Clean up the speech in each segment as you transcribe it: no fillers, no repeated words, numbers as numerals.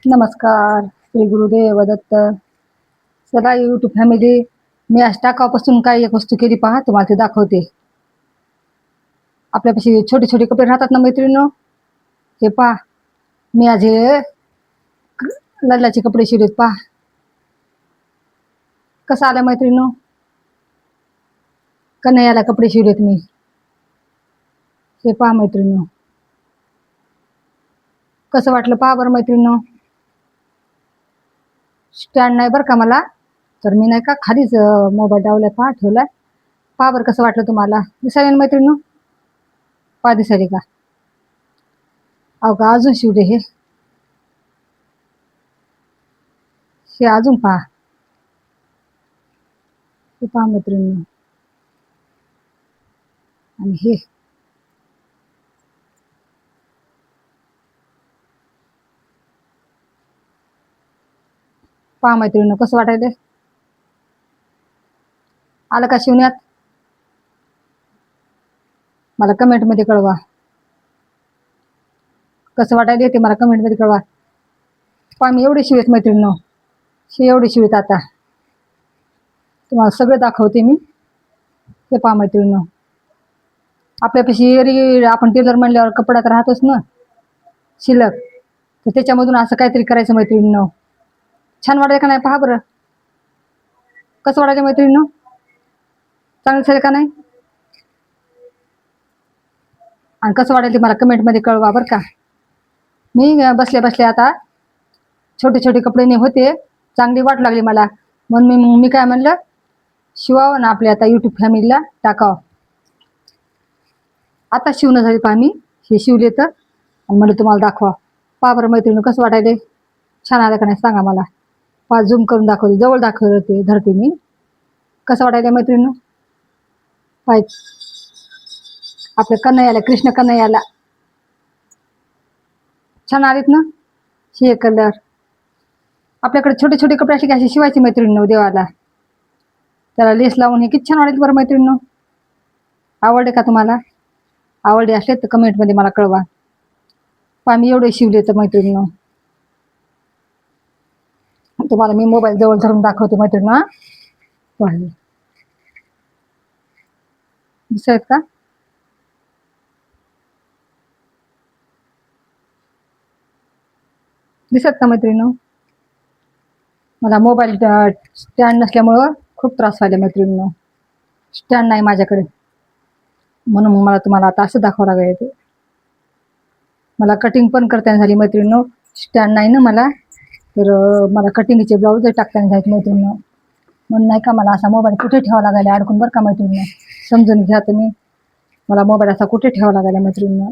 नमस्कार. श्री गुरुदेव दत्त. चला YouTube family, मी आज टाकापासून काही एक वस्तू केली पहा, तुम्हाला ते दाखवते. आपल्यापाशी छोटे छोटे कपडे राहतात ना मैत्रिणींनो, हे पहा. मी आज हे लग्नाचे कपडे शिवलेत पहा. कसं आलं मैत्रिणींनो, कन्हैयाला कपडे शिवलेत मी. हे पहा मैत्रिणींनो, कसं वाटलं पहा बरं मैत्रिणींनो. स्टँड नाही बरं का मला, तर मी नाही का खालीच मोबाईल लावलाय पहा, ठेवलाय पहा बरं. कसं वाटलं तुम्हाला? दिसायला ना मैत्रिणींनो, पहा दिसायले का? अहो का अजून शिवले हे अजून पहा. हे पहा मैत्रिणींनो, आणि हे पहा मैत्रिणींनो, कसं वाटायले? आलं का शिवण्यात? मला कमेंट मध्ये कळवा कसं वाटायला, ते मला कमेंट मध्ये कळवा. पहा मी एवढे शिवेत मैत्रिणींनो, एवढे शिवेत. आता तुम्हाला सगळं दाखवते मी. हे पहा मैत्रिणींनो, आपल्यापाशी एरी आपण टेलर म्हणल्यावर कपडा तर राहतोच ना शिल्लक, तर त्याच्यामधून असं काहीतरी करायचं मैत्रिणींनो. छान वाटायचं का नाही पहा बरं. कसं वाटायचं मैत्रिणींनो? चांगलं झालं का नाही? आणि कसं वाटेल ते मला कमेंटमध्ये कळवा बरं का. मी बसल्या बसल्या आता छोटे छोटे कपडे नाही होते, चांगली वाट लागली मला, म्हणून मी काय म्हणलं, शिवावं ना आपल्या आता यूट्यूब फॅमिलीला टाकावं. आता शिवणं झाली पहा, मी हे शिवले तर, आणि म्हणलं तुम्हाला दाखवा. पहा बरं मैत्रिणी, कसं वाटायले? छान आलं का नाही सांगा मला. पहा झूम करून दाखवते, जवळ दाखवते, धरते मी. कसं वाटायला मैत्रिणी? पाय आपल्या कन्हैयाला, कृष्ण कन्हैयाला छान आलेत ना हे कलर. आपल्याकडे छोटे छोटे कपडे असे असे शिवायचे मैत्रिणींनो देवाला, त्याला लेस लावून. हे किती छान वाटेल बरं मैत्रिणींनो. आवडले का तुम्हाला? आवडले असले तर कमेंटमध्ये मला कळवा. पहा मी एवढे शिवले तर मैत्रिणींनो, तुम्हाला मी मोबाईल जवळ धरून दाखवते मैत्रिणींनो. पाहिजे दिसत का? दिसत का मैत्रिणींनो? मला मोबाईल स्टँड नसल्यामुळं खूप त्रास व्हायला मैत्रिणींनो. स्टँड नाही माझ्याकडे, म्हणून मला तुम्हाला आता असं दाखवावं लागेल. ते मला कटिंग पण करताना झाली मैत्रिणींनो, स्टँड नाही ना मला, तर मला कटिंगचे ब्लाऊज टाकताना जायचे मैत्रिणींनो. म्हणून नाही का मला असा मोबाईल कुठे ठेवावा लागायला अडकून बरं का मैत्रिणींनो. समजून घ्या तुम्ही, मला मोबाईल असा कुठे ठेवावा लागायला मैत्रिणींनो.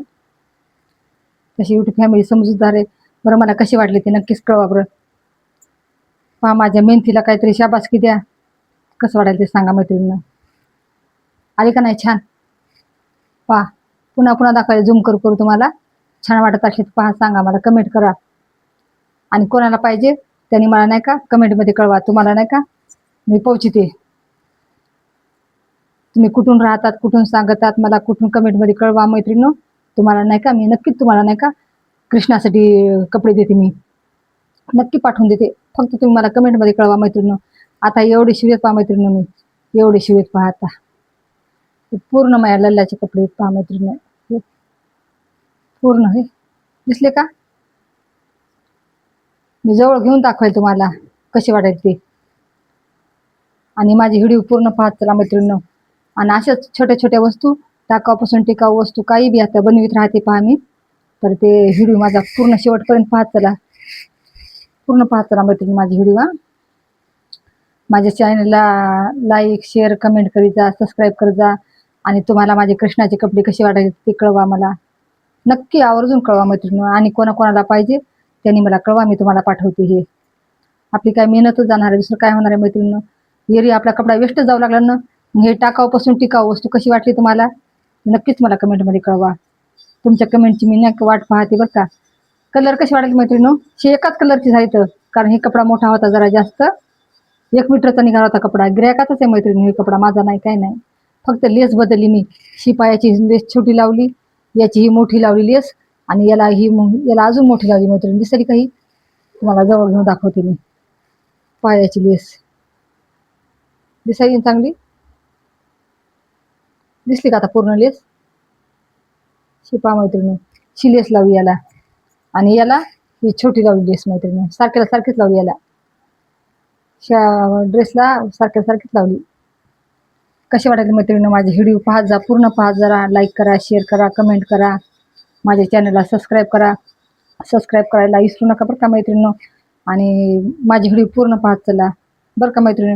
तशी यूट्यूब फॅमिली समजूतदार आहे बरं. मला कशी वाटली ते नक्कीच कळवा बरं. पहा माझ्या मेहनतीला काहीतरी शाबासकी द्या. कसं वाटायला ते सांगा मैत्रिणींनो. आली का नाही छान? पहा पुन्हा पुन्हा दाखवायला झूम करू करू तुम्हाला. छान वाटत असेल पहा, सांगा मला, कमेंट करा. आणि कोणाला पाहिजे त्यांनी मला नाही का कमेंटमध्ये कळवा. तुम्हाला नाही का मी पोहोचते. तुम्ही कुठून राहतात, कुठून सांगतात मला, कुठून कमेंटमध्ये कळवा मैत्रिणींनो. तुम्हाला नाही का मी नक्कीच तुम्हाला नाही का कृष्णासाठी कपडे देते, मी नक्की पाठवून देते. फक्त तुम्ही मला कमेंटमध्ये कळवा मैत्रिणींनो. आता एवढे शिवेत पहा मैत्रिणींनो, मी एवढे शिवेत पहा. आता पूर्ण माझ्या लल्लाचे कपडे पहा मैत्रिणींनो, पूर्ण. हे दिसले का? मी जवळ घेऊन दाखवायला तुम्हाला कसे वाटायचे ते. आणि माझी व्हिडिओ पूर्ण पाहत चला मैत्रिणींनो. आणि अशाच छोट्या छोट्या वस्तू, टाकाऊपासून टिकाऊ वस्तू काही बी आता बनवीत राहते पहा मी. तर ते व्हिडिओ माझा पूर्ण शेवटपर्यंत पाहत चला, पूर्ण पाहत चला मैत्रिणी माझी व्हिडिओ. माझ्या चॅनलला लाईक, शेअर, कमेंट करीत जा, सबस्क्राईब करत जा. आणि तुम्हाला माझे कृष्णाचे कपडे कसे वाटायचे ते कळवा मला, नक्की आवर्जून कळवा मैत्रिणी. आणि कोणाकोणाला पाहिजे त्यांनी मला कळवा, मी तुम्हाला पाठवते. हे आपली काय मेहनतच जाणार आहे, दुसरं काय होणार आहे मैत्रिणींनो. एरी आपला कपडा वेस्ट जाऊ लागला ना. हे टाकाऊपासून टिकाऊ वस्तू कशी वाटली तुम्हाला नक्कीच मला कमेंटमध्ये कळवा. तुमच्या कमेंटची मी नाही वाट पाहते बरं का. कलर कशी वाटेल मैत्रिणींनो? हे एकाच कलरची जायचं, कारण हे कपडा मोठा होता जरा जास्त, 1 मीटरचा निघाला होता कपडा. गिऱ्हाईकाचाच आहे मैत्रिणी हे कपडा, माझा नाही, काय नाही. फक्त लेस बदलली मी, शिपायाची लेस छोटी लावली, याची ही मोठी लावली लेस, आणि याला अजून मोठी लावली मैत्रिणी. दिसली काही? तुम्हाला जवळ घेऊन दाखवते मी. पायाची लेस दिसायची चांगली दिसली का आता पूर्ण लेस. शिपा मैत्रिणी लेस लावली याला आणि याला ही छोटी लावली लेस मैत्रिणी. सारख्याला सारखीच लावली याला. ड्रेसला सारखीच लावली. कशी वाटायची मैत्रिणी माझे व्हिडिओ पाहत जा, पूर्ण पाहत जरा. लाईक करा, शेअर करा, कमेंट करा. माझ्या चॅनलला सबस्क्राईब करा. सबस्क्राईब करायला विसरू नका बरं का मैत्रिणी. आणि माझे व्हिडिओ पूर्ण पाहत चला बरं का मैत्रिणी.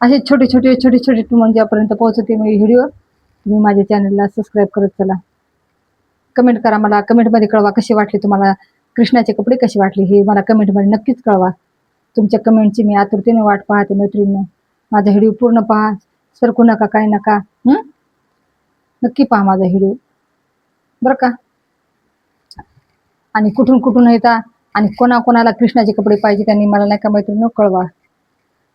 असे छोटे छोटे तुमच्यापर्यंत पोहोचते मी व्हिडिओ. तुम्ही माझ्या चॅनलला सबस्क्राईब करत चला. कमेंट करा, मला कमेंटमध्ये कळवा कसे वाटले तुम्हाला कृष्णाचे कपडे, कसे वाटले हे मला कमेंटमध्ये नक्कीच कळवा. तुमच्या कमेंटची मी आतुरतेने वाट पाहते मैत्रिणी. माझा व्हिडिओ पूर्ण पहा, सरकू नका, काय नका. नक्की पहा माझा व्हिडिओ बरं का. आणि कुठून कुठून येता आणि कोणाकोणाला कृष्णाचे कपडे पाहिजे त्यांनी मला नाही का मैत्रिणी कळवा.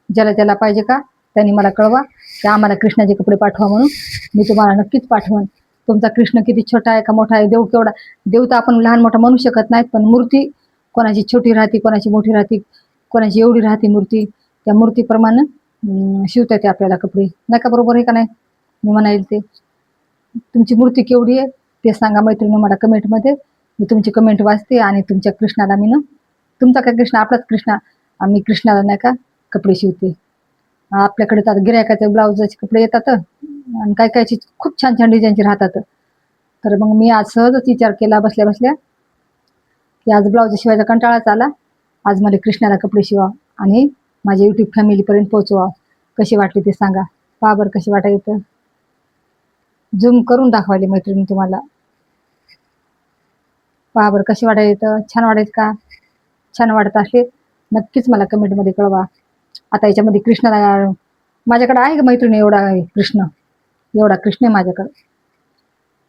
ज्याला त्याला पाहिजे का त्यांनी मला कळवा की आम्हाला कृष्णाचे कपडे पाठवा म्हणून. मी तुम्हाला नक्कीच पाठवण. तुमचा कृष्ण किती छोटा आहे का मोठा आहे, देव केवढा, देव तर आपण लहान मोठा म्हणू शकत नाहीत, पण मूर्ती कोणाची छोटी राहते, कोणाची मोठी राहते, कोणाची एवढी राहते मूर्ती. त्या मूर्तीप्रमाणे शिवता येते आपल्याला कपडे नाही का. बरोबर आहे का नाही मी म्हणाल ते. तुमची मूर्ती केवढी आहे ते सांगा मैत्रिणी मला कमेंटमध्ये. मी तुमची कमेंट वाचते आणि तुमच्या कृष्णाला मी तुमचा काय कृष्ण, आपलाच कृष्ण, आम्ही कृष्णाला नाही का कपडे शिवते. आपल्याकडे तर गिऱ्हाईकाचे ब्लाउजचे कपडे येतात आणि काय कायची खूप छान छान डिझाईनचे राहतात. तर मग मी आज सहजच विचार केला बसल्या बसल्या की आज ब्लाउज शिवायचा कंटाळाच आला. आज मला कृष्णाला कपडे शिवा आणि माझ्या यूट्यूब फॅमिलीपर्यंत पोहोचवा. कशी वाटली ते सांगा. पहा बरं कशी वाटायचं. झूम करून दाखवायला मैत्रिणी तुम्हाला. पहा बरं कशी वाटायचं. छान वाटायचं का. छान वाटत असले नक्कीच मला कमेंटमध्ये कळवा. आता याच्यामध्ये कृष्णाला माझ्याकडे आहे का मैत्रिणी एवढा आहे कृष्ण, एवढा कृष्ण आहे माझ्याकडं.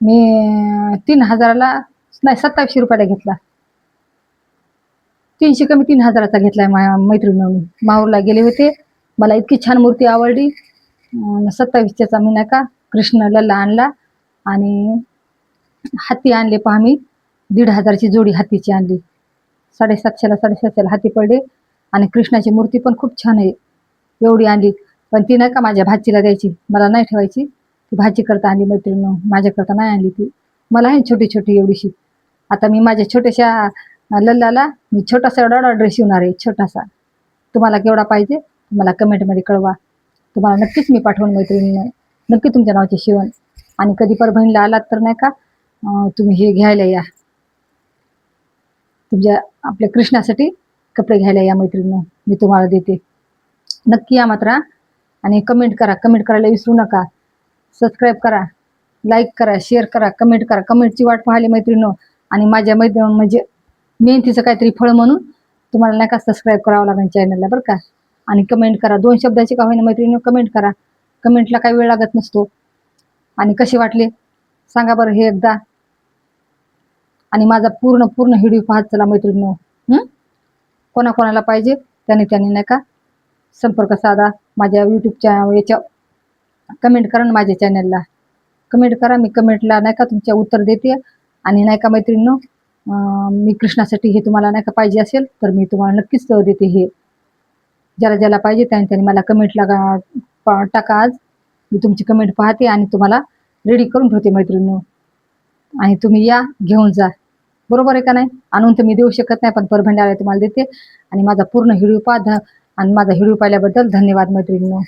मी 3,000ला नाही 2700 रुपयाला घेतला. 300 कमी 3,000चा घेतलाय मैत्रिणी. मी माहूरला गेले होते, मला इतकी छान मूर्ती आवडली. 2700चा मी नाही का कृष्ण लल्ला आणला आणि हाती आणले पहा मी. 1,500ची जोडी हातीची आणली. 750ला हाती पडले आणि कृष्णाची मूर्ती पण खूप छान आहे. एवढी आणली पण ती नाही का माझ्या भाचीला द्यायची, मला नाही ठेवायची. ती भाची करता आणली मैत्रिणी, माझ्याकरता नाही आणली ती. मला आहे छोटी छोटी एवढीशी. आता मी माझ्या छोट्याशा लल्लाला मी छोटासा एवढा ड्रेस शिवणार आहे, छोटासा. तुम्हाला केवढा पाहिजे मला कमेंटमध्ये कळवा. तुम्हाला नक्कीच मी पाठवून मैत्रिणींना नक्की तुमच्या नावाचे शिवण. आणि कधी परभणीला आलात तर नाही का तुम्ही हे घ्यायला या, तुमच्या आपल्या कृष्णासाठी कपडे घ्यायला या मैत्रिणी. मी तुम्हाला देते. नक्की या मात्र. आणि कमेंट करा, कमेंट करायला विसरू नका. सबस्क्राईब करा, लाईक करा, शेअर करा, कमेंट करा. कमेंटची वाट पाहिली मैत्रिणी. आणि माझ्या म्हणजे मेहनतीचं काहीतरी फळ म्हणून तुम्हाला नाही का सबस्क्राईब करावं लागेल चॅनलला बरं का. आणि कमेंट करा, 2 शब्दाची का होईना मैत्रिणी कमेंट करा. कमेंटला काही वेळ लागत नसतो. आणि कसे वाटले सांगा बरं हे एकदा. आणि माझा पूर्ण व्हिडिओ पाहत चला मैत्रिणी. कोणाकोणाला पाहिजे त्यांनी नाही का संपर्क साधा. माझ्या यूट्यूबच्या याच्या कमेंट करा ना, माझ्या चॅनलला कमेंट करा. मी कमेंटला नाही का तुमच्या उत्तर देते. आणि नाही का मैत्रिणी मी कृष्णासाठी हे तुम्हाला नाही का पाहिजे असेल तर मी तुम्हाला नक्कीच देते. हे ज्याला ज्याला पाहिजे त्यांनी मला कमेंटला टाका. आज मी तुमची कमेंट पाहते आणि तुम्हाला रेडी करून ठेवते मैत्रिणी. आणि तुम्ही या घेऊन जा. बरोबर आहे का नाही. आणून तर मी देऊ शकत नाही, पण परभंडाला तुम्हाला देते. आणि माझा पूर्ण व्हिडिओ पाहा आणि माझा व्हिडिओ पाहिल्याबद्दल धन्यवाद मैत्रिणी.